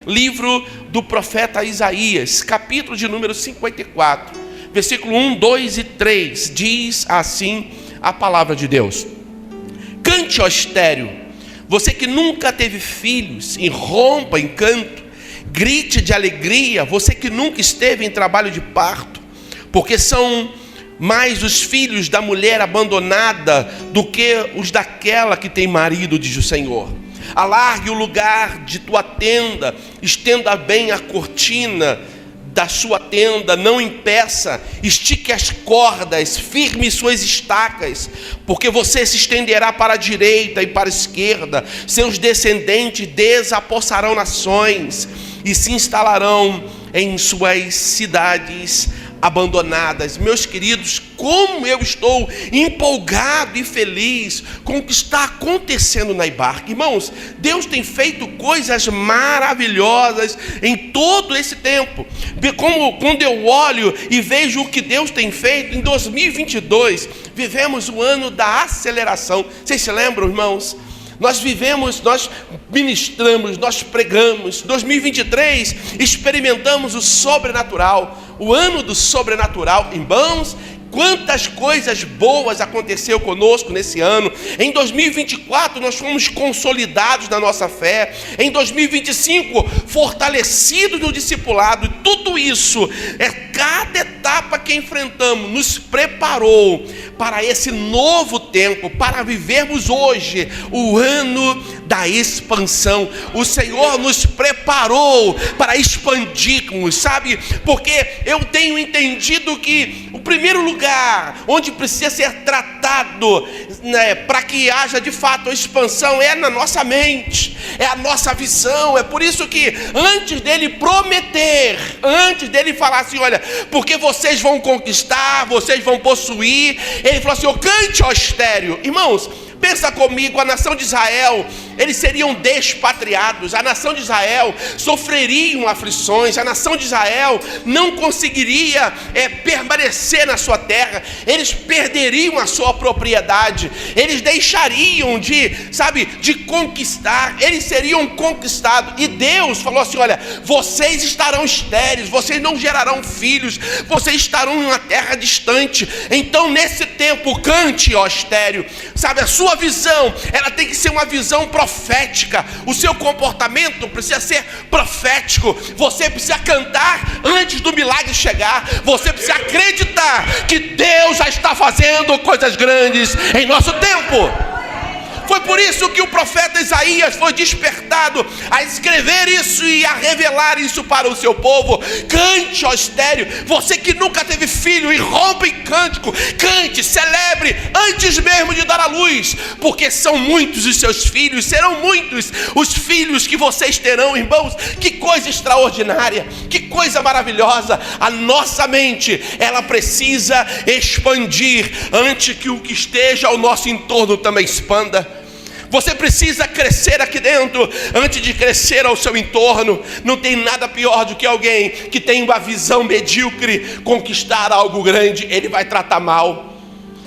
livro do profeta Isaías, capítulo de número 54, versículo 1, 2 e 3, diz assim a palavra de Deus: Cante, ó estéril, você que nunca teve filhos, irrompa em canto, grite de alegria, você que nunca esteve em trabalho de parto, porque são mais os filhos da mulher abandonada do que os daquela que tem marido, diz o Senhor. Alargue o lugar de tua tenda, estenda bem a cortina da sua tenda, não impeça, estique as cordas, firme suas estacas, porque você se estenderá para a direita e para a esquerda, seus descendentes desapossarão nações e se instalarão em suas cidades abandonadas. Meus queridos, como eu estou empolgado e feliz com o que está acontecendo na Ibarca. Irmãos, Deus tem feito coisas maravilhosas em todo esse tempo. Quando eu olho e vejo o que Deus tem feito em 2022, vivemos o ano da aceleração. Vocês se lembram, irmãos? Nós vivemos, nós ministramos, nós pregamos. 2023 experimentamos o sobrenatural, o ano do sobrenatural. Irmãos, quantas coisas boas aconteceu conosco nesse ano. Em 2024 nós fomos consolidados na nossa fé. Em 2025 fortalecidos no discipulado. E tudo isso, cada etapa que enfrentamos nos preparou para esse novo tempo, para vivermos hoje o ano da expansão. O Senhor nos preparou para expandirmos, sabe? Porque eu tenho entendido que o primeiro lugar onde precisa ser tratado, né, para que haja de fato a expansão, é na nossa mente, é a nossa visão. É por isso que antes dele prometer, antes dele falar assim, olha, porque vocês vão conquistar, vocês vão possuir, ele falou assim, ó, cante, ó estéril. Irmãos, pensa comigo, a nação de Israel, eles seriam despatriados, a nação de Israel sofreriam aflições, a nação de Israel não conseguiria permanecer na sua terra, eles perderiam a sua propriedade, eles deixariam de conquistar, eles seriam conquistados. E Deus falou assim, olha, vocês estarão estéreis, vocês não gerarão filhos, vocês estarão em uma terra distante. Então nesse tempo, cante, ó estéril, sabe, a sua visão, ela tem que ser uma visão profética. O seu comportamento precisa ser profético. Você precisa cantar antes do milagre chegar. Você precisa acreditar que Deus já está fazendo coisas grandes em nosso tempo. Foi por isso que o profeta Isaías foi despertado a escrever isso e a revelar isso para o seu povo. Cante, ó estéril, você que nunca teve filho, irrompa em cântico, cante, celebre antes mesmo de dar à luz, porque são muitos os seus filhos, serão muitos os filhos que vocês terão. Irmãos, que coisa extraordinária, que coisa maravilhosa. A nossa mente, ela precisa expandir antes que o que esteja ao nosso entorno também expanda. Você precisa crescer aqui dentro antes de crescer ao seu entorno. Não tem nada pior do que alguém que tem uma visão medíocre conquistar algo grande. Ele vai tratar mal,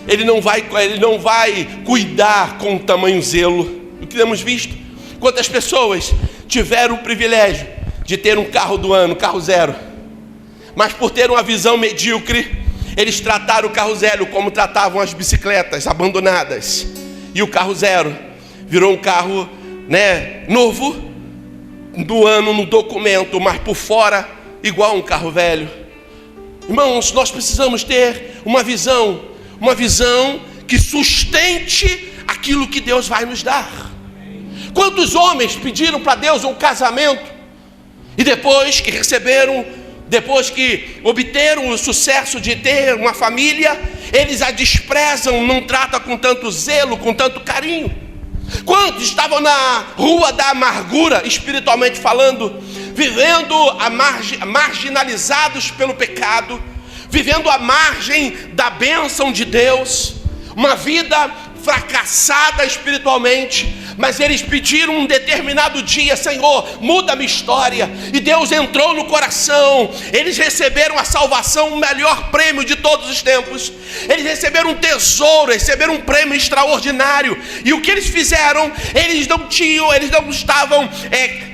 ele não vai cuidar com tamanho zelo. O que temos visto? Quantas pessoas tiveram o privilégio de ter um carro do ano, carro zero, mas por ter uma visão medíocre, eles trataram o carro zero como tratavam as bicicletas abandonadas. E o carro zero virou um carro, novo, do ano no documento, mas por fora igual um carro velho. Irmãos, nós precisamos ter uma visão que sustente aquilo que Deus vai nos dar. Quantos homens pediram para Deus um casamento e depois que obteram o sucesso de ter uma família, eles a desprezam, não tratam com tanto zelo, com tanto carinho? Quantos estavam na rua da amargura, espiritualmente falando, vivendo marginalizados pelo pecado, vivendo à margem da bênção de Deus, uma vida fracassada espiritualmente, mas eles pediram um determinado dia, Senhor, muda a minha história, e Deus entrou no coração, eles receberam a salvação, o melhor prêmio de todos os tempos, eles receberam um tesouro, receberam um prêmio extraordinário. E o que eles fizeram? Eles não estavam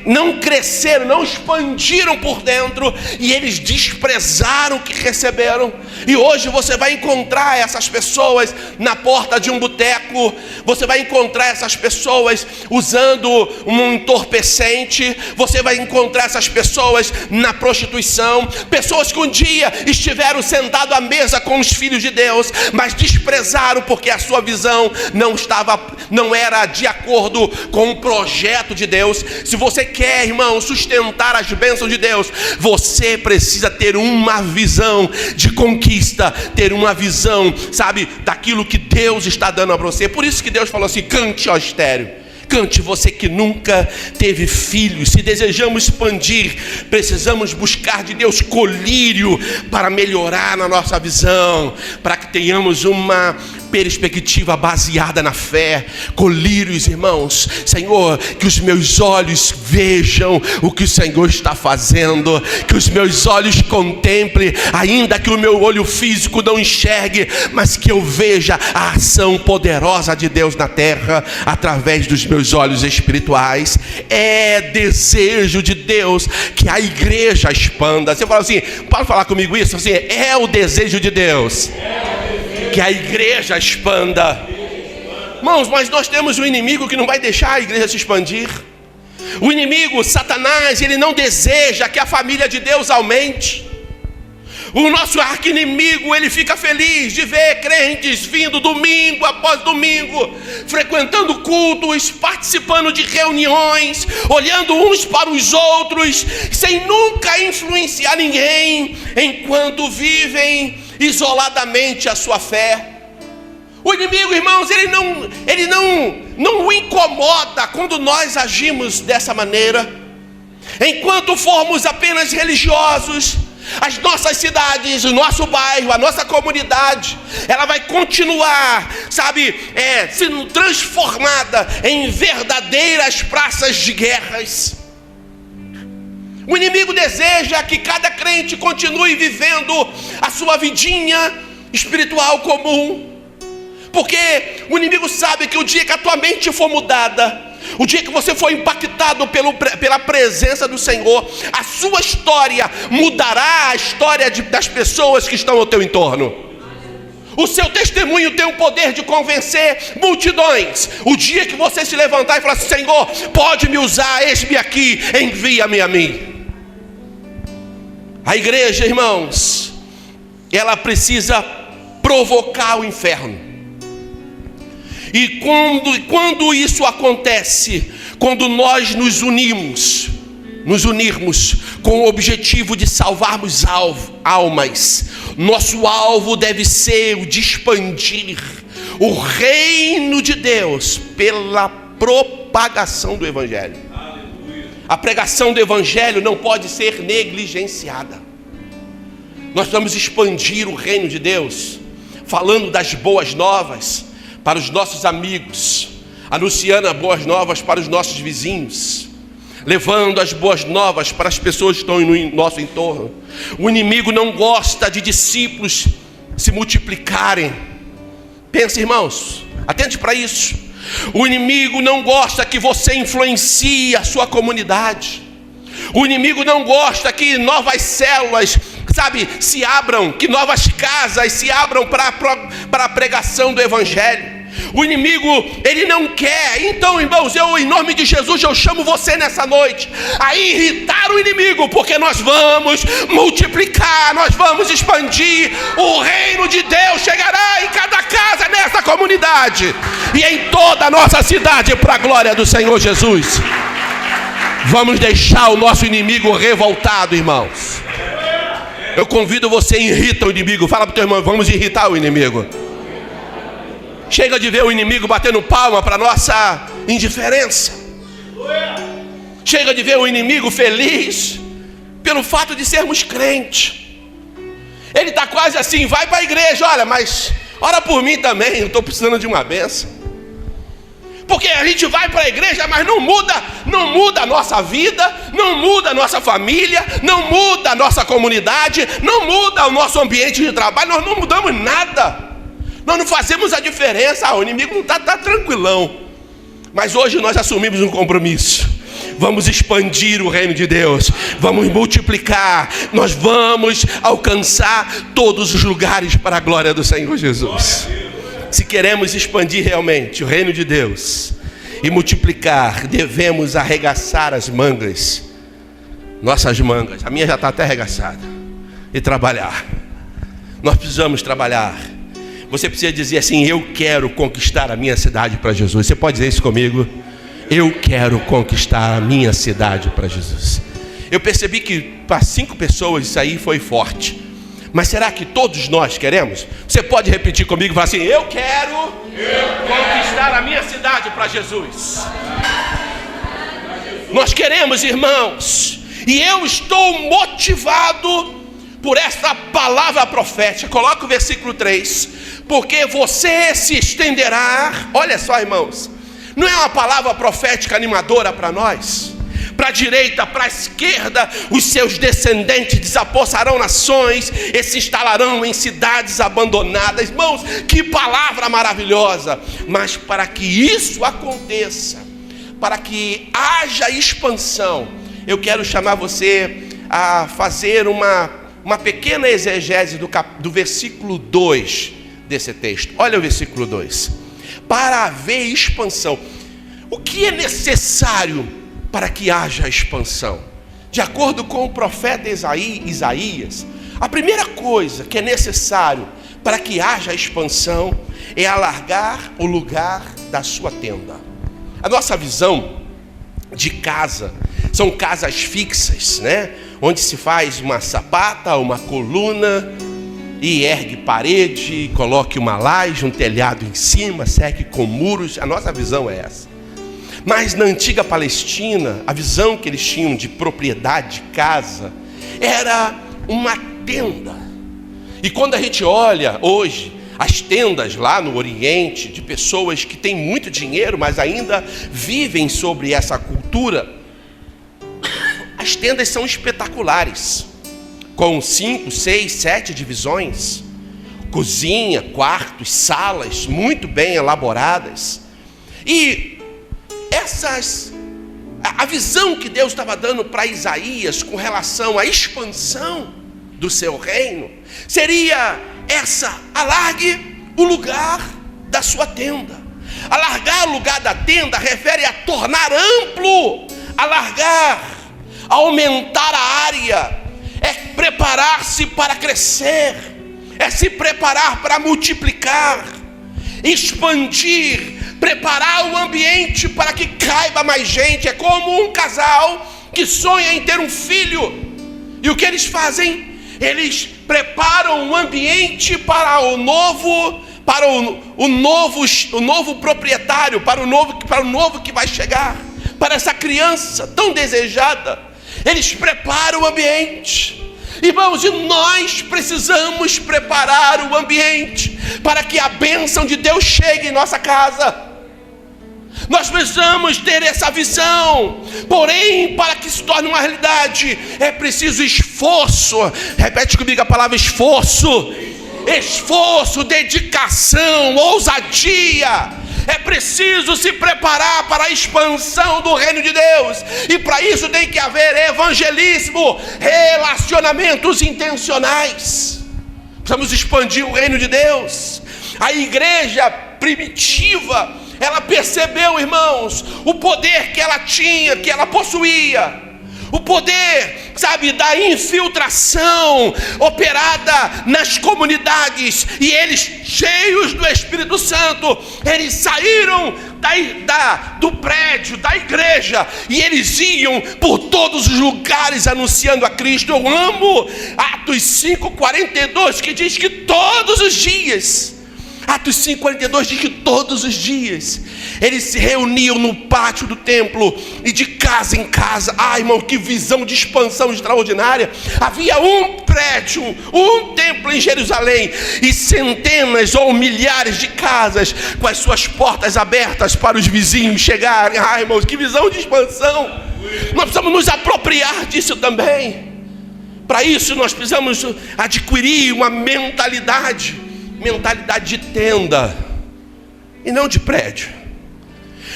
não cresceram, não expandiram por dentro, e eles desprezaram o que receberam. E hoje você vai encontrar essas pessoas na porta de um boteco, você vai encontrar essas pessoas usando um entorpecente, você vai encontrar essas pessoas na prostituição, pessoas que um dia estiveram sentados à mesa com os filhos de Deus, mas desprezaram porque a sua visão não era de acordo com o projeto de Deus. Se você quer, irmão, sustentar as bênçãos de Deus, você precisa ter uma visão de conquista, ter uma visão, sabe, daquilo que Deus está dando a você. Por isso que Deus falou assim: cante, ó estéreo. Cante, você que nunca teve filhos. Se desejamos expandir, precisamos buscar de Deus colírio para melhorar na nossa visão, para que tenhamos uma perspectiva baseada na fé. Colírios, irmãos. Senhor, que os meus olhos vejam o que o Senhor está fazendo, que os meus olhos contemplem, ainda que o meu olho físico não enxergue, mas que eu veja a ação poderosa de Deus na terra, através dos meus olhos espirituais. É desejo de Deus que a igreja expanda. Você fala assim, pode falar comigo isso? Assim, é o desejo de Deus que a igreja expanda. Irmãos, mas nós temos um inimigo que não vai deixar a igreja se expandir. O inimigo, Satanás, ele não deseja que a família de Deus aumente. O nosso arqui-inimigo, ele fica feliz de ver crentes vindo domingo após domingo, frequentando cultos, participando de reuniões, olhando uns para os outros, sem nunca influenciar ninguém, enquanto vivem isoladamente a sua fé. O inimigo, irmãos, ele não o incomoda quando nós agimos dessa maneira. Enquanto formos apenas religiosos, as nossas cidades, o nosso bairro, a nossa comunidade, ela vai continuar, sendo transformada em verdadeiras praças de guerras. O inimigo deseja que cada crente continue vivendo a sua vidinha espiritual comum, porque o inimigo sabe que o dia que a tua mente for mudada, o dia que você for impactado pela presença do Senhor, a sua história mudará a história das pessoas que estão ao teu entorno. O seu testemunho tem o poder de convencer multidões. O dia que você se levantar e falar assim: Senhor, pode me usar, eis-me aqui, envia-me a mim. A igreja, irmãos, ela precisa provocar o inferno. E quando isso acontece, quando nós nos unirmos com o objetivo de salvarmos almas, nosso alvo deve ser o de expandir o reino de Deus pela propagação do Evangelho. A pregação do Evangelho não pode ser negligenciada. Nós vamos expandir o reino de Deus, falando das boas novas para os nossos amigos, anunciando as boas novas para os nossos vizinhos, levando as boas novas para as pessoas que estão no nosso entorno. O inimigo não gosta de discípulos se multiplicarem. Pense, irmãos, atente para isso. O inimigo não gosta que você influencie a sua comunidade. O inimigo não gosta que novas células, se abram, que novas casas se abram para a pregação do Evangelho. O inimigo, ele não quer. Então, irmãos, em nome de Jesus, eu chamo você nessa noite a irritar o inimigo, porque nós vamos multiplicar, nós vamos expandir. O reino de Deus chegará em cada casa nessa comunidade e em toda a nossa cidade, para a glória do Senhor Jesus. Vamos deixar o nosso inimigo revoltado, irmãos. Eu convido você, irrita o inimigo. Fala para o teu irmão, vamos irritar o inimigo. Chega de ver o inimigo batendo palma para nossa indiferença. Chega de ver o inimigo feliz pelo fato de sermos crentes. Ele está quase assim: vai para a igreja, olha, mas ora por mim também, eu estou precisando de uma bênção. Porque a gente vai para a igreja, mas não muda a nossa vida, não muda a nossa família, não muda a nossa comunidade, não muda o nosso ambiente de trabalho, nós não mudamos nada. Nós não fazemos a diferença. O inimigo não está tranquilão. Mas hoje nós assumimos um compromisso. vamos expandir o reino de Deus, vamos multiplicar, nós vamos alcançar todos os lugares para a glória do Senhor Jesus. Se queremos expandir realmente o reino de Deus e multiplicar, devemos arregaçar as mangas, nossas mangas, a minha já está até arregaçada, e trabalhar. Nós precisamos trabalhar. Você precisa dizer assim: eu quero conquistar a minha cidade para Jesus. Você pode dizer isso comigo? Eu quero conquistar a minha cidade para Jesus. Eu percebi que para 5 pessoas isso aí foi forte. Mas será que todos nós queremos? Você pode repetir comigo e falar assim: eu quero conquistar a minha cidade para Jesus. Nós queremos, irmãos. E eu estou motivado por esta palavra profética. Coloca o versículo 3. Porque você se estenderá. Olha só, irmãos, não é uma palavra profética animadora para nós? Para a direita, para a esquerda, os seus descendentes desapossarão nações e se instalarão em cidades abandonadas. Irmãos, que palavra maravilhosa. Mas para que isso aconteça, para que haja expansão, eu quero chamar você a fazer uma pequena exegese do versículo 2 desse texto. Olha o versículo 2. Para haver expansão, o que é necessário para que haja expansão? De acordo com o profeta Isaías, a primeira coisa que é necessário para que haja expansão é alargar o lugar da sua tenda. A nossa visão de casa são casas fixas, né? Onde se faz uma sapata, uma coluna, e ergue parede, coloque uma laje, um telhado em cima, cerque com muros. A nossa visão é essa. Mas na antiga Palestina, a visão que eles tinham de propriedade de casa era uma tenda. E quando a gente olha hoje as tendas lá no Oriente, de pessoas que têm muito dinheiro, mas ainda vivem sobre essa cultura, as tendas são espetaculares, com 5, 6, 7 divisões, cozinha, quartos, salas, muito bem elaboradas. E a visão que Deus estava dando para Isaías com relação à expansão do seu reino, seria essa: alargue o lugar da sua tenda. Alargar o lugar da tenda refere a tornar amplo, alargar, aumentar a área, é preparar-se para crescer, é se preparar para multiplicar, expandir, preparar o ambiente para que caiba mais gente. É como um casal que sonha em ter um filho, e o que eles fazem? Eles preparam o ambiente para o novo proprietário, para o novo que vai chegar, para essa criança tão desejada. Eles preparam o ambiente. Irmãos, e nós precisamos preparar o ambiente para que a bênção de Deus chegue em nossa casa. Nós precisamos ter essa visão. Porém, para que se torne uma realidade, é preciso esforço. Repete comigo a palavra esforço. Esforço, dedicação, ousadia. É preciso se preparar para a expansão do reino de Deus. E para isso tem que haver evangelismo, relacionamentos intencionais. Precisamos expandir o reino de Deus. A igreja primitiva, ela percebeu, irmãos, o poder que ela tinha, que ela possuía. O poder, sabe, da infiltração operada nas comunidades. E eles, cheios do Espírito Santo, eles saíram do prédio, da igreja, e eles iam por todos os lugares anunciando a Cristo. Eu amo Atos 5:42, que diz que todos os dias, Atos 5:42 diz que todos os dias eles se reuniam no pátio do templo e de casa em casa. Ai, irmão, que visão de expansão extraordinária. Havia um prédio, um templo em Jerusalém, e centenas ou milhares de casas com as suas portas abertas para os vizinhos chegarem. Ai, irmãos, que visão de expansão. Nós precisamos nos apropriar disso também. Para isso nós precisamos adquirir uma mentalidade de tenda e não de prédio.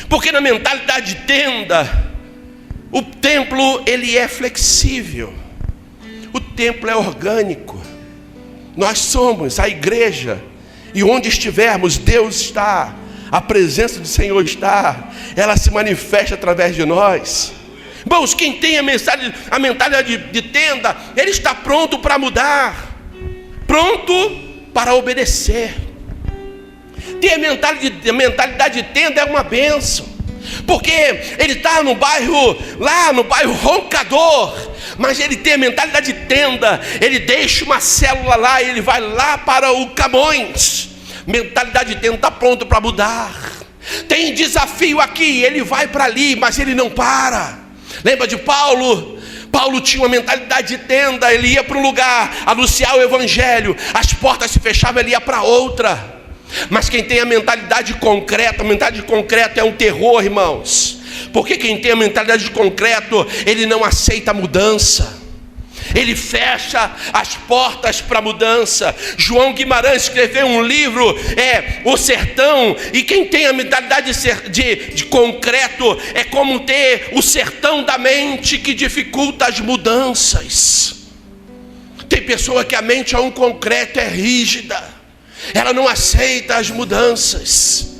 Porque na mentalidade de tenda, templo, ele é flexível. O templo é orgânico. Nós somos a igreja. E onde estivermos, Deus está. A presença do Senhor está. Ela se manifesta através de nós. Irmãos, quem tem a mentalidade de tenda, ele está pronto para mudar. Pronto para obedecer. Ter a mentalidade de tenda é uma bênção. Porque ele está no bairro Roncador, mas ele tem a mentalidade de tenda. Ele deixa uma célula lá, ele vai lá para o Camões. Mentalidade de tenda, está pronto para mudar. Tem desafio aqui, ele vai para ali, mas ele não para. Lembra de Paulo? Paulo tinha uma mentalidade de tenda. Ele ia para um lugar, anunciar o evangelho, as portas se fechavam, ele ia para outra. Mas quem tem a mentalidade concreta é um terror, irmãos. Porque quem tem a mentalidade de concreto, ele não aceita a mudança. Ele fecha as portas para a mudança. João Guimarães escreveu um livro, O Sertão. E quem tem a mentalidade de concreto é como ter o sertão da mente que dificulta as mudanças. Tem pessoa que a mente é um concreto, é rígida. Ela não aceita as mudanças.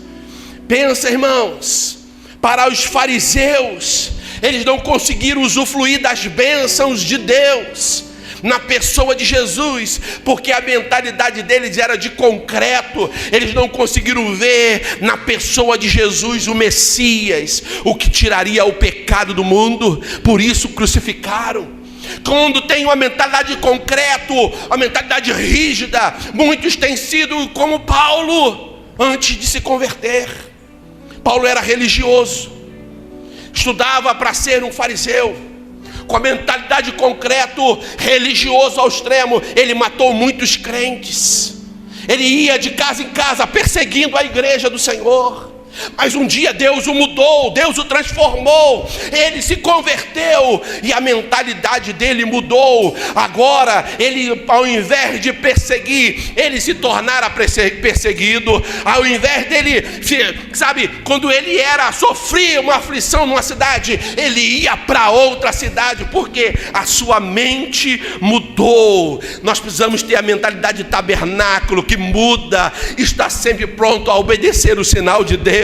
Pensa, irmãos, para os fariseus, eles não conseguiram usufruir das bênçãos de Deus na pessoa de Jesus, porque a mentalidade deles era de concreto. Eles não conseguiram ver na pessoa de Jesus o Messias, o que tiraria o pecado do mundo. Por isso crucificaram. Quando tem uma mentalidade de concreto, uma mentalidade rígida, muitos têm sido como Paulo antes de se converter. Paulo era religioso, estudava para ser um fariseu, com a mentalidade de concreto, religioso ao extremo. Ele matou muitos crentes. Ele ia de casa em casa perseguindo a igreja do Senhor. Mas um dia Deus o mudou, Deus o transformou, ele se converteu e a mentalidade dele mudou. Agora ele, ao invés de perseguir, ele se tornara perseguido. Ao invés dele, quando ele sofria uma aflição numa cidade, ele ia para outra cidade, porque a sua mente mudou. Nós precisamos ter a mentalidade de tabernáculo, que muda, está sempre pronto a obedecer o sinal de Deus.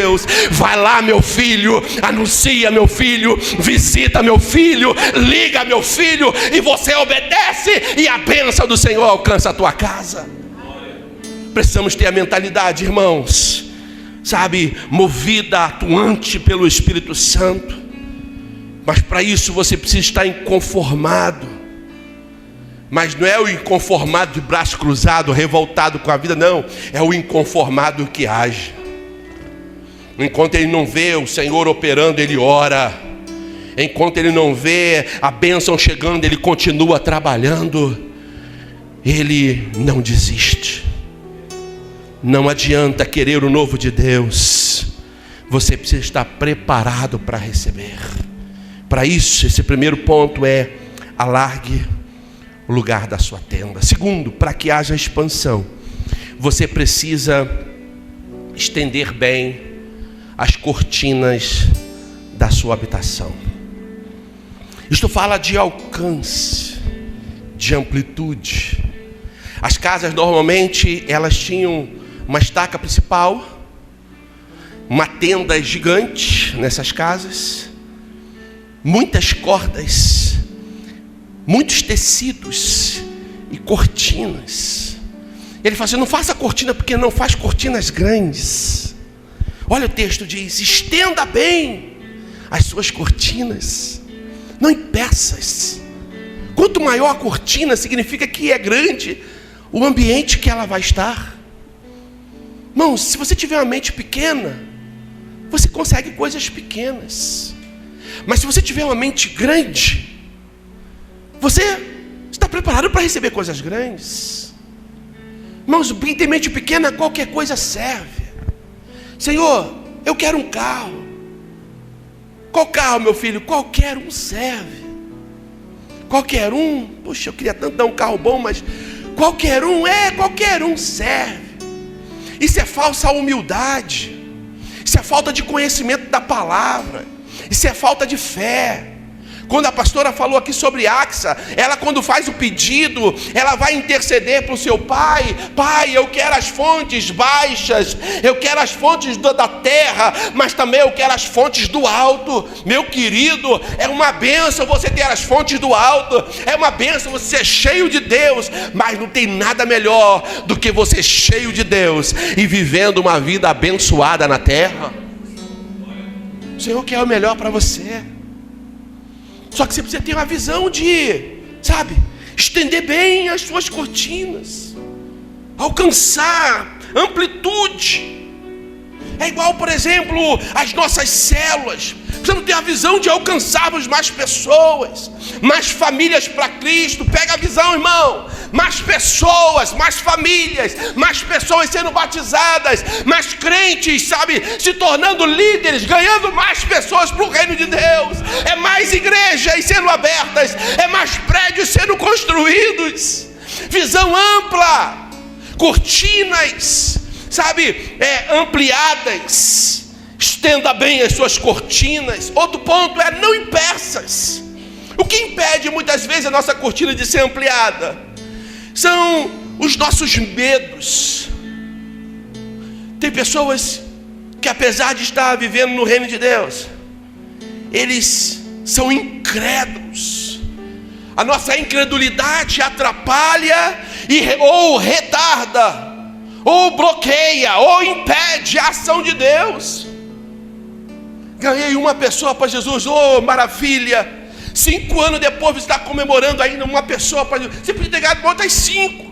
Vai lá, meu filho, anuncia, meu filho, visita, meu filho, liga, meu filho, e você obedece, e a bênção do Senhor alcança a tua casa. Precisamos ter a mentalidade, irmãos, movida, atuante pelo Espírito Santo. Mas para isso você precisa estar inconformado. Mas não é o inconformado de braço cruzado, revoltado com a vida, não. É o inconformado que age. Enquanto ele não vê o Senhor operando, ele ora. Enquanto ele não vê a bênção chegando, ele continua trabalhando. Ele não desiste. Não adianta querer o novo de Deus. Você precisa estar preparado para receber. Para isso, esse primeiro ponto é: alargue o lugar da sua tenda. Segundo, para que haja expansão, você precisa estender bem as cortinas da sua habitação. Isto fala de alcance, de amplitude. As casas normalmente elas tinham uma estaca principal, uma tenda gigante nessas casas, muitas cordas, muitos tecidos e cortinas. Ele fala assim: não faça cortina, porque não faz cortinas grandes. Olha, o texto diz: estenda bem as suas cortinas, não em peças. Quanto maior a cortina, significa que é grande o ambiente que ela vai estar. Irmão, se você tiver uma mente pequena, você consegue coisas pequenas. Mas se você tiver uma mente grande, você está preparado para receber coisas grandes. Irmãos, quem tem mente pequena, qualquer coisa serve. Senhor, eu quero um carro. Qual carro, meu filho? Qualquer um serve. Qualquer um. Poxa, eu queria tanto dar um carro bom, mas qualquer um serve. Isso é falsa humildade. Isso é falta de conhecimento da palavra. Isso é falta de fé. Quando a pastora falou aqui sobre Axa, ela quando faz o pedido, ela vai interceder para o seu pai. Pai, eu quero as fontes baixas, eu quero as fontes da terra, mas também eu quero as fontes do alto. Meu querido, é uma bênção você ter as fontes do alto, é uma bênção você ser cheio de Deus, mas não tem nada melhor do que você cheio de Deus e vivendo uma vida abençoada na terra. O Senhor quer o melhor para você. Só que você precisa ter uma visão de, estender bem as suas cortinas, alcançar amplitude. É igual, por exemplo, as nossas células. Precisamos ter a visão de alcançarmos mais pessoas, mais famílias para Cristo. Pega a visão, irmão. Mais pessoas, mais famílias, mais pessoas sendo batizadas, mais crentes, se tornando líderes, ganhando mais pessoas para o reino de Deus. É mais igrejas sendo abertas, é mais prédios sendo construídos. Visão ampla, cortinas, ampliadas. Estenda bem as suas cortinas. Outro ponto é: não impeças. O que impede muitas vezes a nossa cortina de ser ampliada são os nossos medos. Tem pessoas que, apesar de estar vivendo no reino de Deus, eles são incrédulos. A nossa incredulidade atrapalha ou retarda, ou bloqueia, ou impede a ação de Deus. Ganhei uma pessoa para Jesus, maravilha. 5 anos depois você está comemorando ainda uma pessoa para Jesus. Você podia ter ganhado outras 5.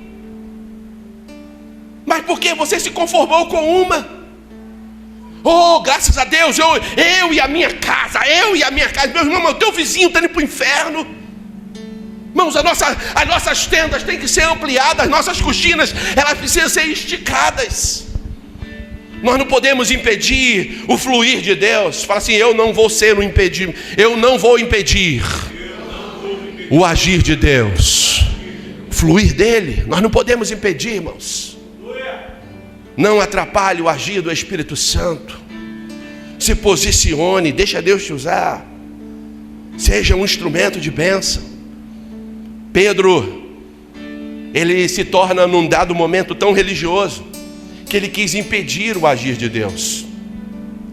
Mas por que você se conformou com uma? Graças a Deus, eu e a minha casa. Meu irmão, o teu vizinho está indo para o inferno. Irmãos, as nossas tendas têm que ser ampliadas. As nossas cortinas, elas precisam ser esticadas. Nós não podemos impedir o fluir de Deus. Fala assim: eu não vou impedir o agir de Deus, o fluir dele. Nós não podemos impedir, irmãos. Não atrapalhe o agir do Espírito Santo. Se posicione, deixa Deus te usar. Seja um instrumento de bênção. Pedro, ele se torna num dado momento tão religioso que ele quis impedir o agir de Deus.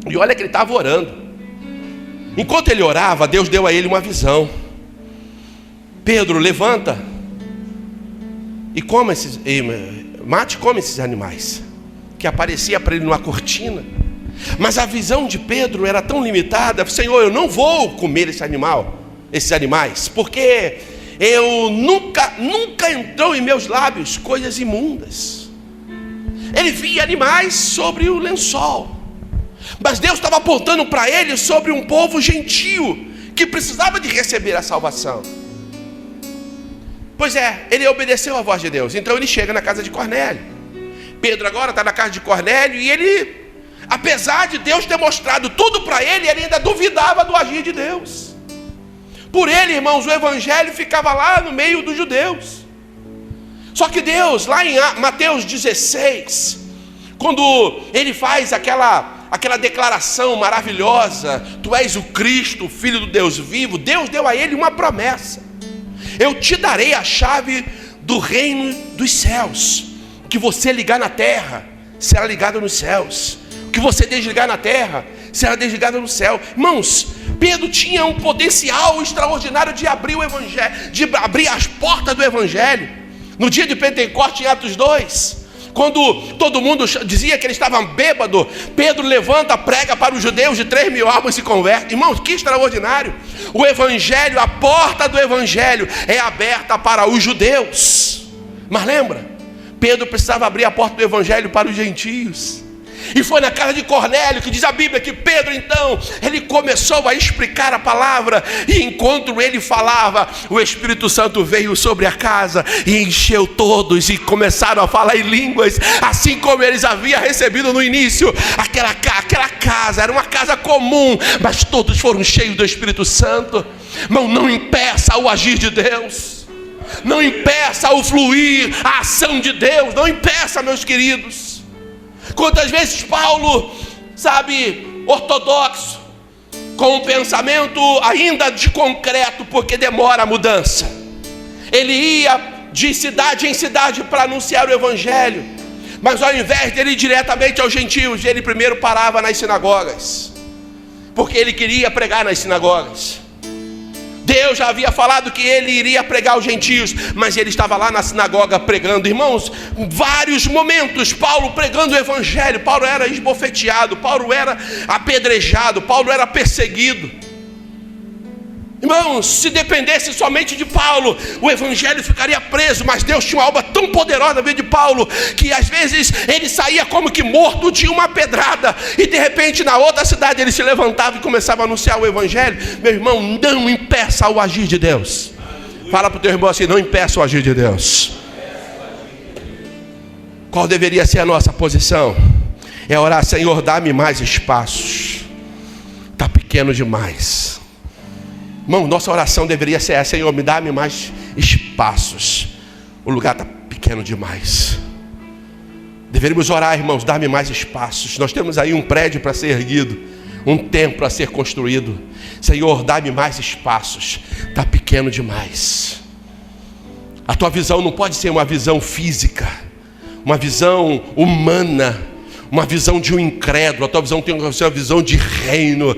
E olha que ele estava orando. Enquanto ele orava, Deus deu a ele uma visão. Pedro, levanta e come mate e come esses animais, que aparecia para ele numa cortina. Mas a visão de Pedro era tão limitada. Senhor, eu não vou comer esses animais, porque eu nunca entrou em meus lábios coisas imundas. Ele via animais sobre o lençol, mas Deus estava apontando para ele sobre um povo gentio que precisava de receber a salvação. Pois é, ele obedeceu à voz de Deus. Então ele chega na casa de Cornélio. Pedro agora está na casa de Cornélio, e ele, apesar de Deus ter mostrado tudo para ele, ele ainda duvidava do agir de Deus. Por ele, irmãos, o evangelho ficava lá no meio dos judeus. Só que Deus, lá em Mateus 16, quando ele faz aquela declaração maravilhosa: tu és o Cristo, o Filho do Deus vivo, Deus deu a ele uma promessa: eu te darei a chave do reino dos céus. O que você ligar na terra será ligado nos céus, o que você desligar na terra será desligado no céu. Irmãos, Pedro tinha um potencial extraordinário de abrir o evangelho, de abrir as portas do evangelho. No dia de Pentecostes, em Atos 2, quando todo mundo dizia que ele estava bêbado, Pedro levanta, prega para os judeus, de 3.000 almas se convertem. Irmãos, que extraordinário! O evangelho, a porta do evangelho é aberta para os judeus. Mas lembra, Pedro precisava abrir a porta do evangelho para os gentios. E foi na casa de Cornélio que diz a Bíblia que Pedro, então, ele começou a explicar a palavra. E enquanto ele falava, o Espírito Santo veio sobre a casa e encheu todos, e começaram a falar em línguas, assim como eles haviam recebido no início. Aquela casa era uma casa comum, mas todos foram cheios do Espírito Santo. Não impeça o agir de Deus, não impeça o fluir, a ação de Deus, não impeça, meus queridos. Quantas vezes Paulo, ortodoxo, com um pensamento ainda de concreto, porque demora a mudança. Ele ia de cidade em cidade para anunciar o evangelho, mas ao invés de ele ir diretamente aos gentios, ele primeiro parava nas sinagogas, porque ele queria pregar nas sinagogas. Deus já havia falado que ele iria pregar aos gentios, mas ele estava lá na sinagoga pregando. Irmãos, vários momentos, Paulo pregando o evangelho. Paulo era esbofeteado, Paulo era apedrejado, Paulo era perseguido. Irmãos, se dependesse somente de Paulo, o evangelho ficaria preso, mas Deus tinha uma obra tão poderosa na vida de Paulo, que às vezes ele saía como que morto de uma pedrada, e de repente na outra cidade ele se levantava e começava a anunciar o evangelho. Meu irmão, não impeça o agir de Deus. Fala para o teu irmão assim: não impeça o agir de Deus. Qual deveria ser a nossa posição? É orar: Senhor, dá-me mais espaços, está pequeno demais. Irmão, nossa oração deveria ser essa: Senhor, me dá-me mais espaços, o lugar está pequeno demais. Deveríamos orar, irmãos: dá-me mais espaços. Nós temos aí um prédio para ser erguido, um templo a ser construído. Senhor, dá-me mais espaços, está pequeno demais. A tua visão não pode ser uma visão física, uma visão humana, uma visão de um incrédulo. A tua visão tem que ser uma visão de reino.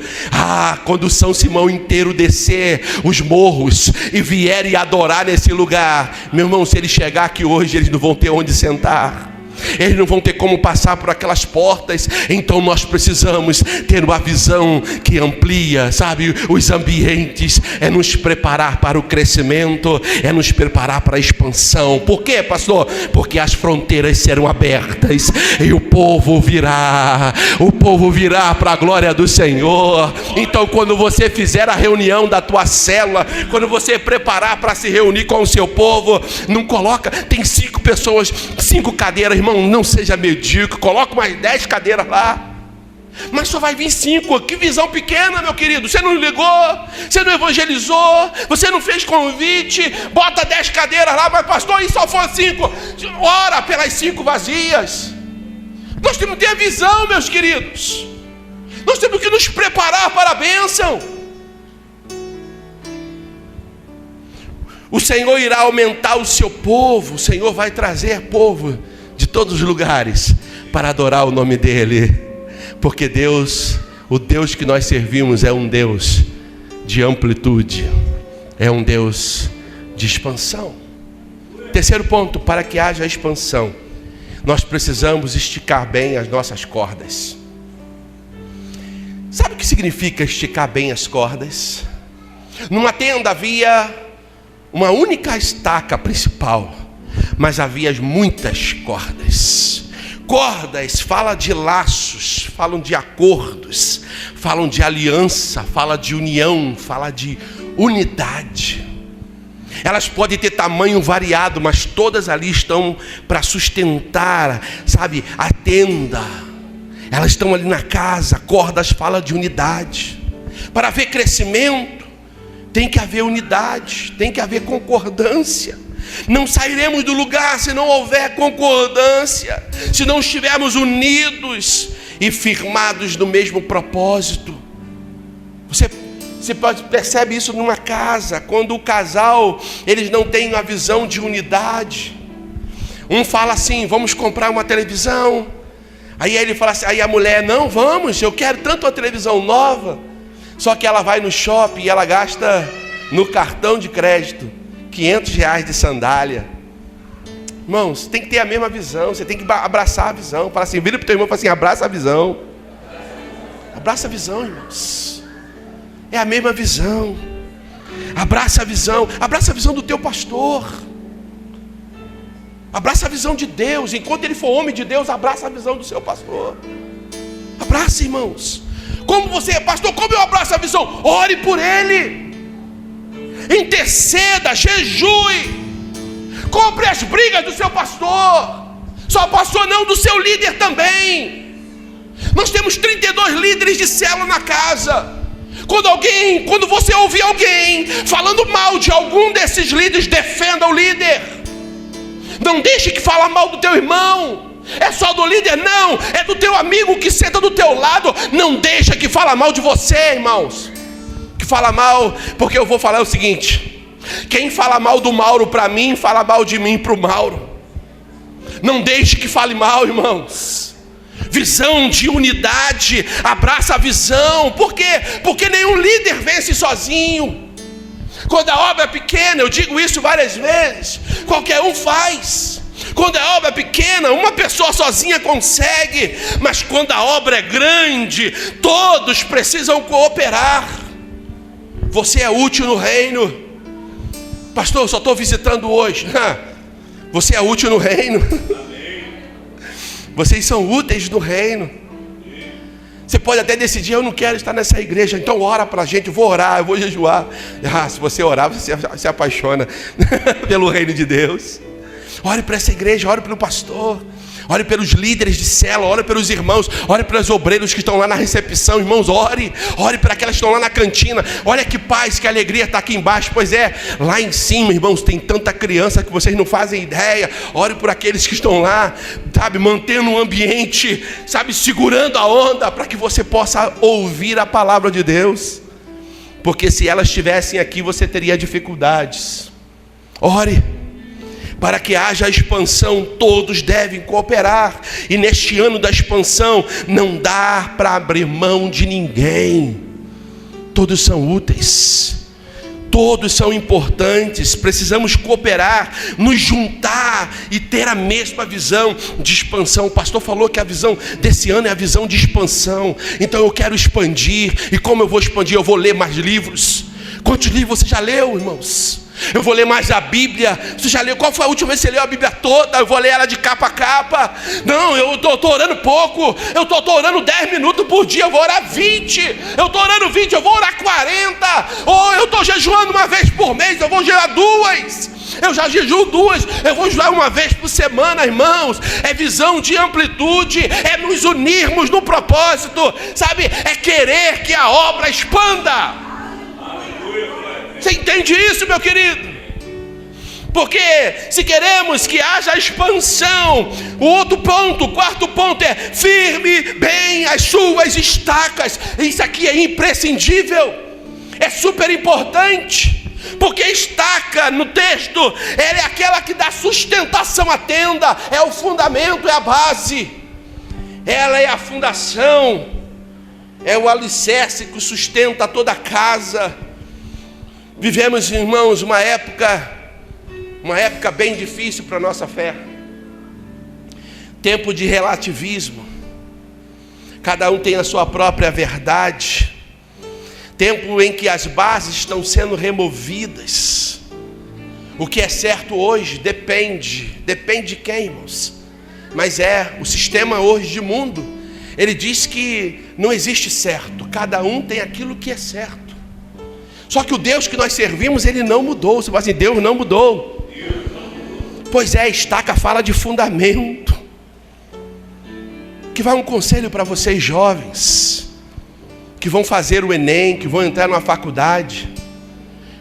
Quando São Simão inteiro descer os morros e vierem adorar nesse lugar, meu irmão, se eles chegar aqui hoje, eles não vão ter onde sentar, eles não vão ter como passar por aquelas portas. Então nós precisamos ter uma visão que amplia, sabe, os ambientes. É nos preparar para o crescimento, é nos preparar para a expansão. Por quê, pastor? Porque as fronteiras serão abertas e o povo virá para a glória do Senhor. Então quando você fizer a reunião da tua célula, quando você preparar para se reunir com o seu povo, não coloca, tem 5 pessoas, 5 cadeiras. Irmão, não seja medíocre, coloca mais 10 cadeiras lá, mas só vai vir 5. Que visão pequena, meu querido. Você não ligou, você não evangelizou, você não fez convite. Bota 10 cadeiras lá, mas pastor, e só for 5? Ora pelas 5 vazias. Nós temos que ter a visão, meus queridos. Nós temos que nos preparar para a bênção. O Senhor irá aumentar o seu povo. O Senhor vai trazer povo de todos os lugares para adorar o nome dele, porque Deus, o Deus que nós servimos, é um Deus de amplitude, é um Deus de expansão. Terceiro ponto: para que haja expansão, nós precisamos esticar bem as nossas cordas. Sabe o que significa esticar bem as cordas? Numa tenda havia uma única estaca principal, mas havia muitas cordas. Cordas fala de laços, falam de acordos, falam de aliança, fala de união, fala de unidade. Elas podem ter tamanho variado, mas todas ali estão para sustentar, sabe, a tenda. Elas estão ali na casa. Cordas fala de unidade. Para haver crescimento, tem que haver unidade, tem que haver concordância. Não sairemos do lugar se não houver concordância, se não estivermos unidos e firmados no mesmo propósito. Você percebe isso numa casa, quando o casal, eles não têm uma visão de unidade. Um fala assim: vamos comprar uma televisão. Aí ele fala assim, aí a mulher: não, vamos, eu quero tanto uma televisão nova. Só que ela vai no shopping e ela gasta no cartão de crédito R$500 de sandália. Irmãos, tem que ter a mesma visão. Você tem que abraçar a visão. Fala assim, vira para o teu irmão e fala assim: abraça a visão. Abraça a visão, irmãos. É a mesma visão. Abraça a visão. Abraça a visão do teu pastor. Abraça a visão de Deus. Enquanto ele for homem de Deus, abraça a visão do seu pastor. Abraça, irmãos. Como você é pastor, como eu abraço a visão? Ore por ele. Interceda, jejue. Compre as brigas do seu pastor. Só pastor não, do seu líder também. Nós temos 32 líderes de célula na casa. Quando você ouvir alguém falando mal de algum desses líderes, defenda o líder. Não deixe que fale mal do teu irmão. É só do líder? Não, é do teu amigo que senta do teu lado. Não deixa que fala mal de você, irmãos. Que fala mal, porque eu vou falar o seguinte: quem fala mal do Mauro para mim, fala mal de mim para o Mauro. Não deixe que fale mal, irmãos. Visão de unidade, abraça a visão. Por quê? Porque nenhum líder vence sozinho. Quando a obra é pequena, eu digo isso várias vezes, qualquer um faz. Quando a obra é pequena, uma pessoa sozinha consegue. Mas quando a obra é grande, todos precisam cooperar. Você é útil no reino. Pastor, eu só estou visitando hoje. Você é útil no reino. Vocês são úteis no reino. Você pode até decidir: eu não quero estar nessa igreja, então ora para a gente. Eu vou orar, eu vou jejuar. Se você orar, você se apaixona pelo reino de Deus. Ore para essa igreja, ore pelo pastor, ore pelos líderes de célula, ore pelos irmãos, ore pelos obreiros que estão lá na recepção. Irmãos, ore para aquelas que estão lá na cantina. Olha que paz, que alegria está aqui embaixo. Pois é, lá em cima, irmãos, tem tanta criança que vocês não fazem ideia. Ore por aqueles que estão lá, sabe, mantendo o ambiente, sabe, segurando a onda, para que você possa ouvir a palavra de Deus. Porque se elas estivessem aqui, você teria dificuldades. Ore para que haja expansão. Todos devem cooperar. E neste ano da expansão, não dá para abrir mão de ninguém. Todos são úteis, todos são importantes. Precisamos cooperar, nos juntar e ter a mesma visão de expansão. O pastor falou que a visão desse ano é a visão de expansão. Então eu quero expandir. E como eu vou expandir? Eu vou ler mais livros. Quantos livros você já leu, irmãos? Eu vou ler mais a Bíblia. Você já leu? Qual foi a última vez que você leu a Bíblia toda? Eu vou ler ela de capa a capa. Não, eu estou orando pouco. Eu estou orando 10 minutos por dia. Eu vou orar 20. Eu estou orando 20, eu vou orar 40. Ou eu estou jejuando uma vez por mês. Eu vou jejuar 2. Eu já jejuo 2. Eu vou jejuar uma vez por semana, irmãos. É visão de amplitude. É nos unirmos no propósito. Sabe? É querer que a obra expanda. Você entende isso, meu querido? Porque se queremos que haja expansão, o outro ponto, o quarto ponto é: firme bem as suas estacas. Isso aqui é imprescindível, é super importante. Porque estaca no texto, ela é aquela que dá sustentação à tenda, é o fundamento, é a base, ela é a fundação, é o alicerce que sustenta toda a casa. Vivemos, irmãos, uma época bem difícil para a nossa fé. Tempo de relativismo. Cada um tem a sua própria verdade. Tempo em que as bases estão sendo removidas. O que é certo hoje depende de quem, irmãos? Mas o sistema hoje de mundo, ele diz que não existe certo. Cada um tem aquilo que é certo. Só que o Deus que nós servimos, Ele não mudou. Você fala assim: Deus não mudou. Pois é, estaca fala de fundamento. Que vai um conselho para vocês jovens, que vão fazer o Enem, que vão entrar numa faculdade.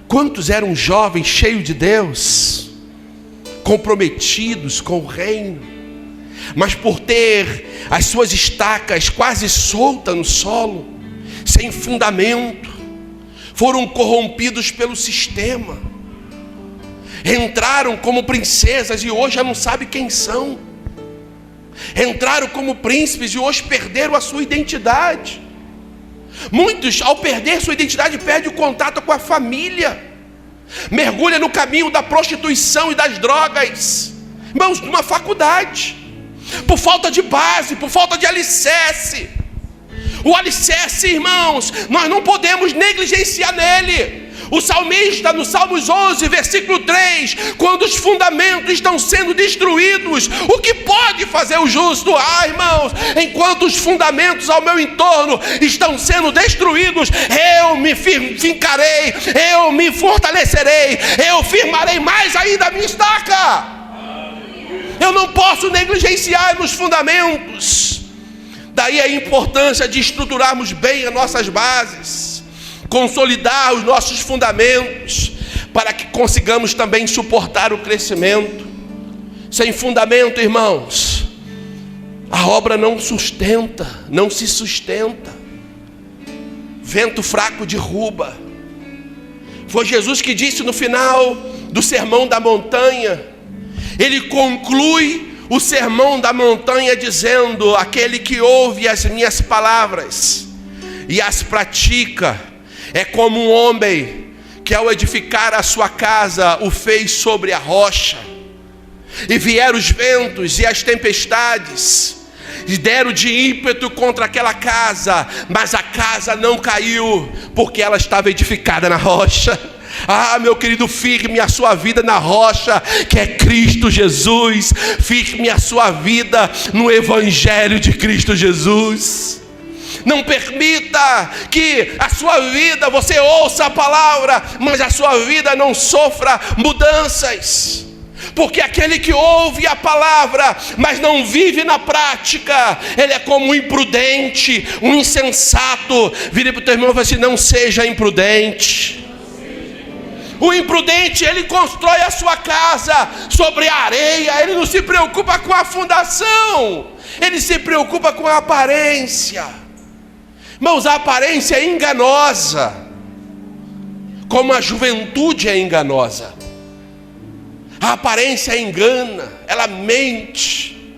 Quantos eram jovens cheios de Deus, comprometidos com o reino, mas por ter as suas estacas quase soltas no solo, sem fundamento, foram corrompidos pelo sistema, entraram como princesas e hoje já não sabem quem são, entraram como príncipes e hoje perderam a sua identidade. Muitos, ao perder sua identidade, perdem o contato com a família, mergulha no caminho da prostituição e das drogas. Irmãos, numa faculdade, por falta de base, por falta de alicerce. O alicerce, irmãos, nós não podemos negligenciar nele. O salmista, no Salmos 11, versículo 3, quando os fundamentos estão sendo destruídos, o que pode fazer o justo? Irmãos, enquanto os fundamentos ao meu entorno estão sendo destruídos, eu me fincarei, eu me fortalecerei, eu firmarei mais ainda a minha estaca. Eu não posso negligenciar nos fundamentos. Daí a importância de estruturarmos bem as nossas bases, consolidar os nossos fundamentos, para que consigamos também suportar o crescimento. Sem fundamento, irmãos, A obra não sustenta, não se sustenta. Vento fraco derruba. Foi Jesus que disse no final do Sermão da Montanha. Ele conclui o Sermão da Montanha dizendo: aquele que ouve as minhas palavras e as pratica, é como um homem que ao edificar a sua casa o fez sobre a rocha. E vieram os ventos e as tempestades, e deram de ímpeto contra aquela casa, mas a casa não caiu, porque ela estava edificada na rocha. Ah, meu querido, firme a sua vida na rocha, que é Cristo Jesus. Firme a sua vida no Evangelho de Cristo Jesus. Não permita que a sua vida, você ouça a palavra, mas a sua vida não sofra mudanças. Porque aquele que ouve a palavra, mas não vive na prática, ele é como um imprudente, um insensato. Vire para o teu irmão e fala assim: não seja imprudente. O imprudente, ele constrói a sua casa sobre a areia, ele não se preocupa com a fundação, ele se preocupa com a aparência. Irmãos, a aparência é enganosa, como a juventude é enganosa. A aparência engana, ela mente.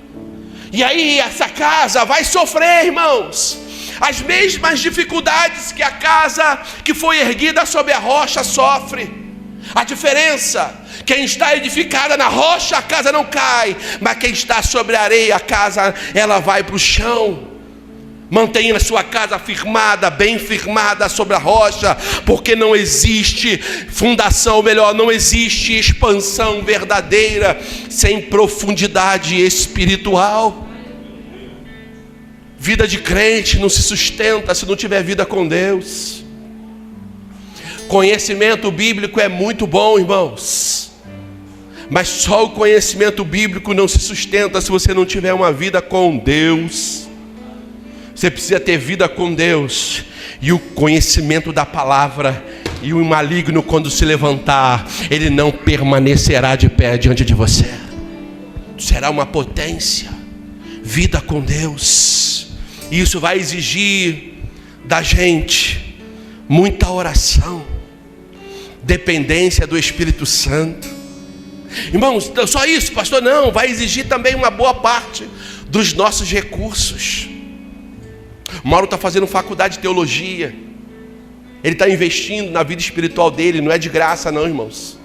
E aí essa casa vai sofrer, irmãos, as mesmas dificuldades que a casa que foi erguida sobre a rocha sofre. A diferença: quem está edificada na rocha, a casa não cai, mas quem está sobre a areia, a casa ela vai para o chão. Mantenha a sua casa firmada, bem firmada sobre a rocha, porque não existe fundação, ou melhor, não existe expansão verdadeira sem profundidade espiritual. Vida de crente não se sustenta se não tiver vida com Deus. Conhecimento bíblico é muito bom, irmãos, mas só o conhecimento bíblico não se sustenta se você não tiver uma vida com Deus. Você precisa ter vida com Deus e o conhecimento da palavra. E o maligno, quando se levantar, ele não permanecerá de pé diante de você. Será uma potência. Vida com Deus. E isso vai exigir da gente muita oração, dependência do Espírito Santo. Irmãos, só isso, pastor? Não, vai exigir também uma boa parte dos nossos recursos. O Mauro está fazendo faculdade de teologia. Ele está investindo na vida espiritual dele. Não é de graça não, irmãos.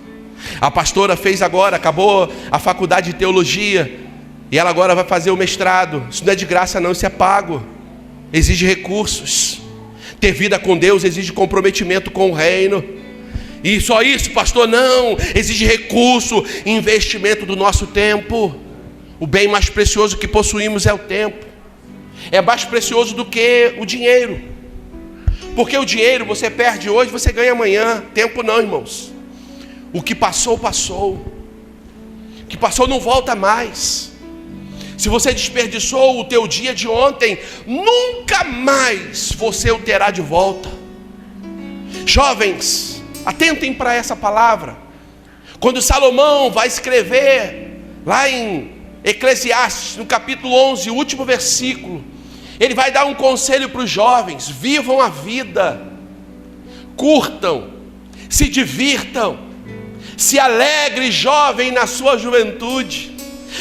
A pastora fez agora, acabou a faculdade de teologia, e ela agora vai fazer o mestrado. Isso não é de graça não, isso é pago. Exige recursos. Ter vida com Deus exige comprometimento com o reino. E só isso, pastor? Não, exige recurso, investimento do nosso tempo. O bem mais precioso que possuímos é o tempo. É mais precioso do que o dinheiro. Porque o dinheiro você perde hoje, você ganha amanhã. Tempo não, irmãos. O que passou, passou. O que passou não volta mais. Se você desperdiçou o teu dia de ontem, nunca mais você o terá de volta. Jovens, atentem para essa palavra. Quando Salomão vai escrever lá em Eclesiastes, no capítulo 11, o último versículo, ele vai dar um conselho para os jovens: vivam a vida, curtam, se divirtam, se alegre, jovem, na sua juventude.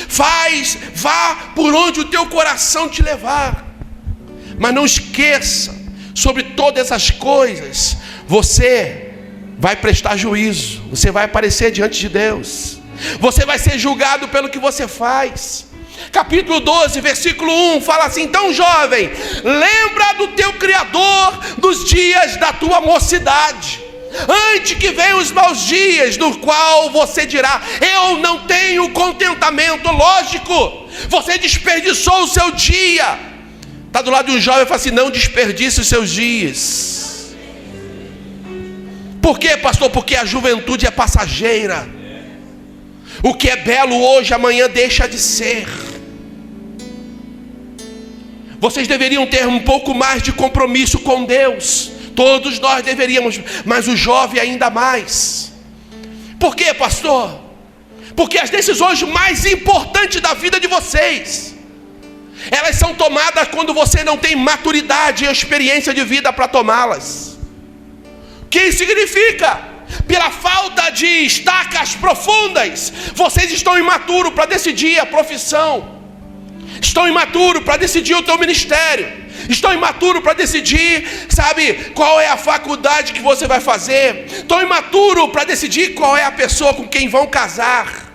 Vá por onde o teu coração te levar, mas não esqueça, sobre todas essas coisas, você vai prestar juízo, você vai aparecer diante de Deus, você vai ser julgado pelo que você faz. Capítulo 12, versículo 1 fala assim: então, jovem, lembra do teu Criador nos dias da tua mocidade, antes que venham os maus dias, no qual você dirá: eu não tenho contentamento. Lógico, você desperdiçou o seu dia. Está do lado de um jovem e fala assim: não desperdice os seus dias. Por quê, pastor? Porque a juventude é passageira. O que é belo hoje, amanhã deixa de ser. Vocês deveriam ter um pouco mais de compromisso com Deus. Todos nós deveríamos, mas o jovem ainda mais. Por quê, pastor? Porque as decisões mais importantes da vida de vocês Elas são tomadas quando você não tem maturidade e experiência de vida para tomá-las. O que isso significa? Pela falta de estacas profundas, vocês estão imaturos para decidir a profissão, estão imaturos para decidir o teu ministério, estão imaturos para decidir, qual é a faculdade que você vai fazer, estão imaturos para decidir qual é a pessoa com quem vão casar,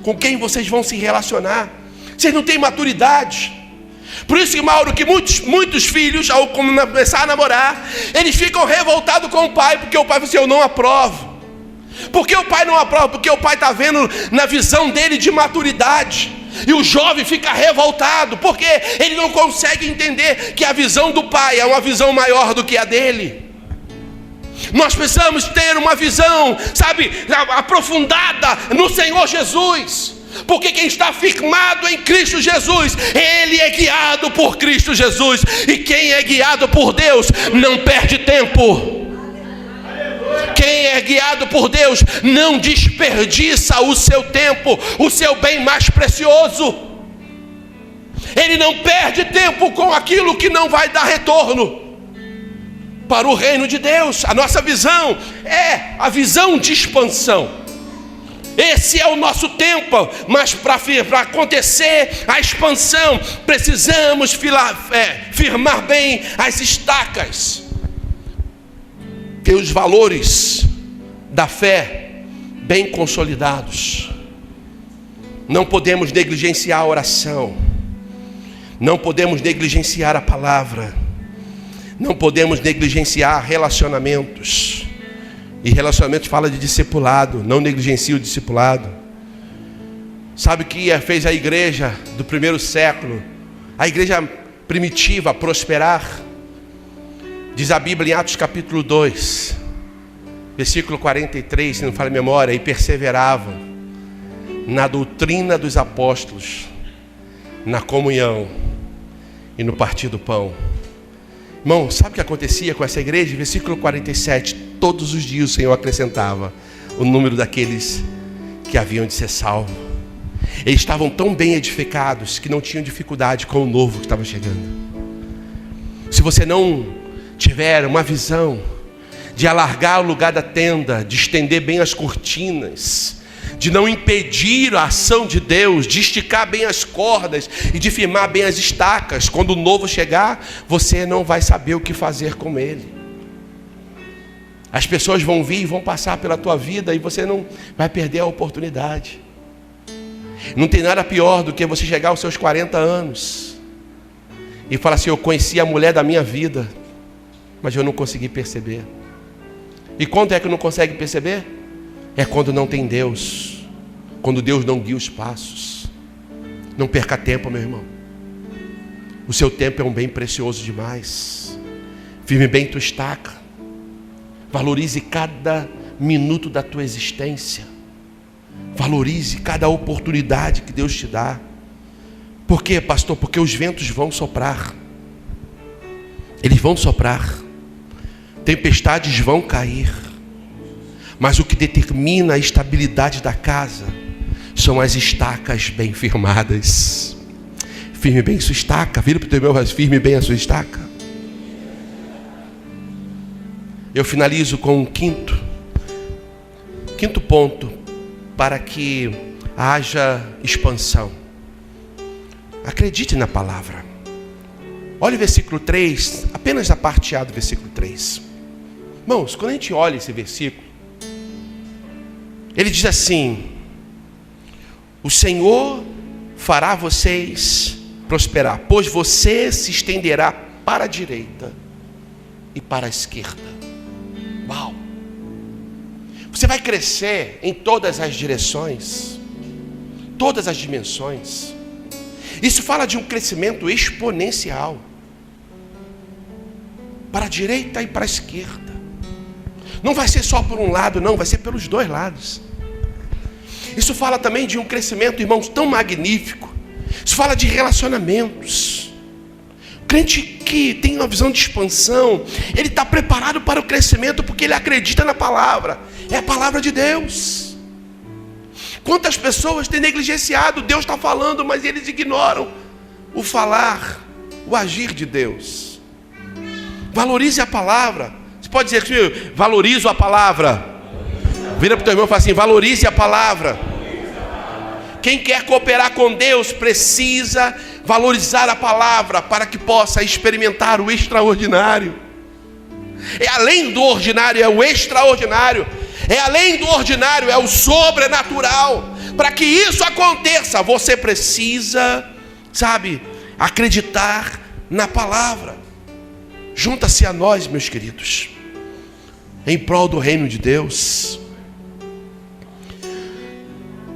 com quem vocês vão se relacionar. Vocês não têm maturidade. Por isso que, Mauro, que muitos filhos, ao começar a namorar, eles ficam revoltados com o pai, porque o pai fala assim: eu não aprovo. Por que o pai não aprova? Porque o pai está vendo na visão dele de maturidade. E o jovem fica revoltado, porque ele não consegue entender que a visão do pai é uma visão maior do que a dele. Nós precisamos ter uma visão, aprofundada no Senhor Jesus. Porque quem está firmado em Cristo Jesus, ele é guiado por Cristo Jesus. E quem é guiado por Deus não perde tempo. Quem é guiado por Deus não desperdiça o seu tempo, o seu bem mais precioso. Ele não perde tempo com aquilo que não vai dar retorno para o reino de Deus. A nossa visão é a visão de expansão. Esse é o nosso tempo, mas para acontecer a expansão, precisamos firmar bem as estacas. Ter os valores da fé bem consolidados. Não podemos negligenciar a oração, não podemos negligenciar a palavra, não podemos negligenciar relacionamentos. E relacionamento fala de discipulado, não negligencie o discipulado. Sabe o que fez a igreja do primeiro século, a igreja primitiva, prosperar? Diz a Bíblia em Atos capítulo 2, versículo 43, se não falha a memória: e perseveravam na doutrina dos apóstolos, na comunhão e no partir do pão. Irmão, sabe o que acontecia com essa igreja? Versículo 47, todos os dias o Senhor acrescentava o número daqueles que haviam de ser salvos. Eles estavam tão bem edificados que não tinham dificuldade com o novo que estava chegando. Se você não tiver uma visão de alargar o lugar da tenda, de estender bem as cortinas, de não impedir a ação de Deus, de esticar bem as cordas e de firmar bem as estacas, quando o novo chegar, você não vai saber o que fazer com ele. As pessoas vão vir e vão passar pela tua vida e você não vai perder a oportunidade. Não tem nada pior do que você chegar aos seus 40 anos e falar assim: eu conheci a mulher da minha vida, mas eu não consegui perceber. E quando é que não consegue perceber? É quando não tem Deus, quando Deus não guia os passos. Não perca tempo, meu irmão. O seu tempo é um bem precioso demais. Firme bem tua estaca. Valorize cada minuto da tua existência. Valorize cada oportunidade que Deus te dá. Por quê, pastor? Porque os ventos vão soprar. Eles vão soprar. Tempestades vão cair. Mas o que determina a estabilidade da casa são as estacas bem firmadas. Firme bem sua estaca. Vira para o teu irmão, firme bem a sua estaca. Eu finalizo com um quinto ponto para que haja expansão. Acredite na palavra. Olha o versículo 3, apenas a parte A do versículo 3. Irmãos, quando a gente olha esse versículo, ele diz assim: o Senhor fará vocês prosperar, pois você se estenderá para a direita e para a esquerda. Uau! Você vai crescer em todas as direções, todas as dimensões. Isso fala de um crescimento exponencial, para a direita e para a esquerda. Não vai ser só por um lado, não, vai ser pelos dois lados. Isso fala também de um crescimento, irmãos, tão magnífico. Isso fala de relacionamentos. O crente que tem uma visão de expansão, ele está preparado para o crescimento porque ele acredita na palavra. É a palavra de Deus. Quantas pessoas têm negligenciado? Deus está falando, mas eles ignoram. o falar, o agir de Deus. Valorize a palavra. Você pode dizer assim: valorizo a palavra. Vira para o teu irmão e fala assim: valorize a palavra. Quem quer cooperar com Deus precisa valorizar a palavra para que possa experimentar o extraordinário. É além do ordinário, é o extraordinário. É além do ordinário, é o sobrenatural. Para que isso aconteça, você precisa, acreditar na palavra. Junta-se a nós, meus queridos, em prol do reino de Deus.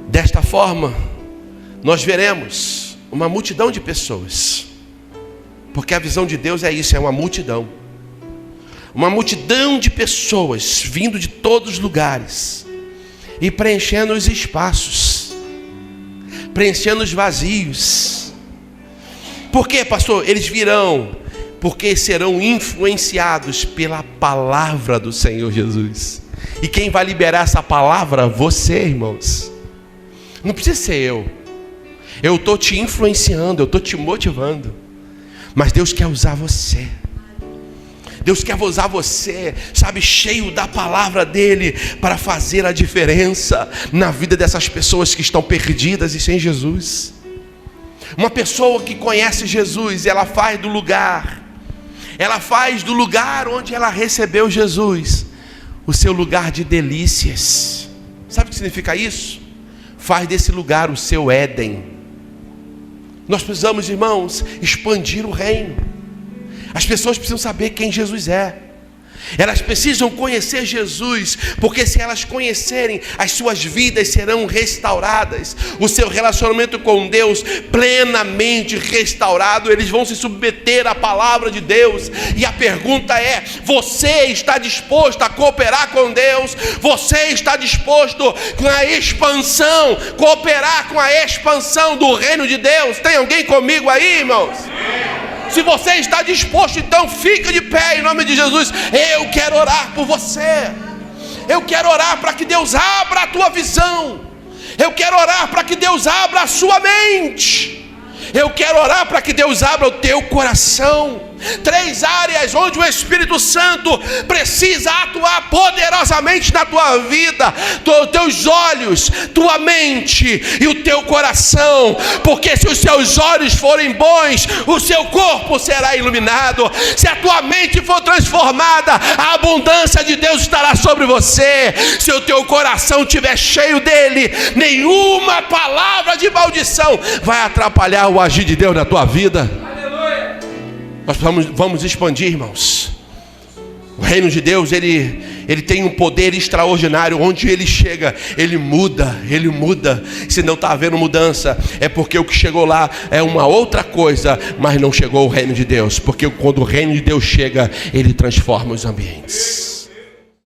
Desta forma, nós veremos uma multidão de pessoas, porque a visão de Deus é isso, é uma multidão de pessoas vindo de todos os lugares e preenchendo os espaços, preenchendo os vazios. Por quê, pastor? Eles virão porque serão influenciados pela palavra do Senhor Jesus. E quem vai liberar essa palavra? Você, irmãos. Não precisa ser eu. Eu estou te influenciando, eu estou te motivando. Mas Deus quer usar você. Deus quer usar você, cheio da palavra dele, para fazer a diferença na vida dessas pessoas que estão perdidas e sem Jesus. Uma pessoa que conhece Jesus, ela faz do lugar onde ela recebeu Jesus, o seu lugar de delícias. Sabe o que significa isso? Faz desse lugar o seu Éden. Nós precisamos, irmãos, expandir o reino. As pessoas precisam saber quem Jesus é. Elas precisam conhecer Jesus, porque se elas conhecerem, as suas vidas serão restauradas. O seu relacionamento com Deus plenamente restaurado. Eles vão se submeter à palavra de Deus. E a pergunta é: você está disposto a cooperar com Deus? Você está disposto com a expansão, cooperar com a expansão do reino de Deus? Tem alguém comigo aí, irmãos? Se você está disposto, então fica de pé em nome de Jesus. Eu quero orar por você. Eu quero orar para que Deus abra a tua visão. Eu quero orar para que Deus abra a sua mente. Eu quero orar para que Deus abra o teu coração. 3 áreas onde o Espírito Santo precisa atuar poderosamente na tua vida: teus olhos, tua mente e o teu coração. Porque se os seus olhos forem bons, o seu corpo será iluminado. Se a tua mente for transformada, a abundância de Deus estará sobre você. Se o teu coração estiver cheio dele, nenhuma palavra de maldição vai atrapalhar o agir de Deus na tua vida. Nós vamos expandir, irmãos. O reino de Deus, ele tem um poder extraordinário. Onde ele chega, ele muda. Se não está havendo mudança, é porque o que chegou lá é uma outra coisa, mas não chegou o reino de Deus. Porque quando o reino de Deus chega, ele transforma os ambientes.